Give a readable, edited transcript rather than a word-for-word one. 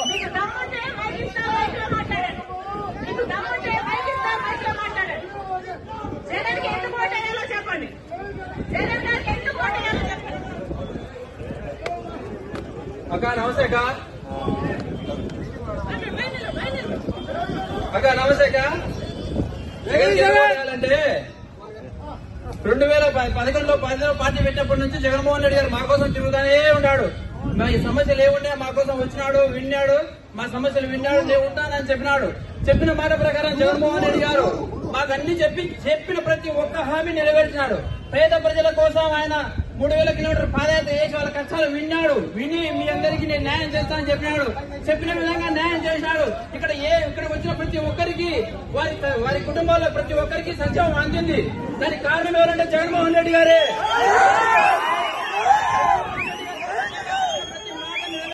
మీకు దమ్ముంటే మైక్ ఇస్తా, మైక్ లో మాట్లాడండి. మీకు దమ్ముంటే మైక్ ఇస్తా, మైక్ లో మాట్లాడండి. జగన్ కి ఎందుకు ఓటేయాలో చెప్పండి. జగన్ గారికి ఎందుకు ఓటేయాలో చెప్పండి. అక్క నమస్తే అక్క. అక్క నమస్తే అక్క. అంటే 2011లో పార్టీ పెట్టినప్పటి నుంచి జగన్మోహన్ రెడ్డి గారు మా కోసం తిరుగుతానే ఉన్నాడు. మా ఈ సమస్యలు ఏముంటే మా కోసం వచ్చినాడు, విన్నాడు, మా సమస్యలు విన్నాడు, నేను ఉంటానని చెప్పినాడు. చెప్పిన మాట ప్రకారం జగన్మోహన్ రెడ్డి గారు మాకు అన్ని చెప్పిన ప్రతి ఒక్క హామీ నెరవేర్చినాడు. పేద ప్రజల కోసం ఆయన 3000 కిలోమీటర్ పాదయాత్ర చేసి వాళ్ళ కష్టాలు విని మీ అందరికీ నేను న్యాయం చేస్తానని చెప్పినాడు. చెప్పిన విధంగా న్యాయం చేసినాడు. ఇక్కడ వచ్చిన ప్రతి ఒక్కరికి వారి కుటుంబాల్లో ప్రతి ఒక్కరికి సంక్షేమం అందింది. దానికి కారణం ఎవరంటే జగన్మోహన్ రెడ్డి గారే.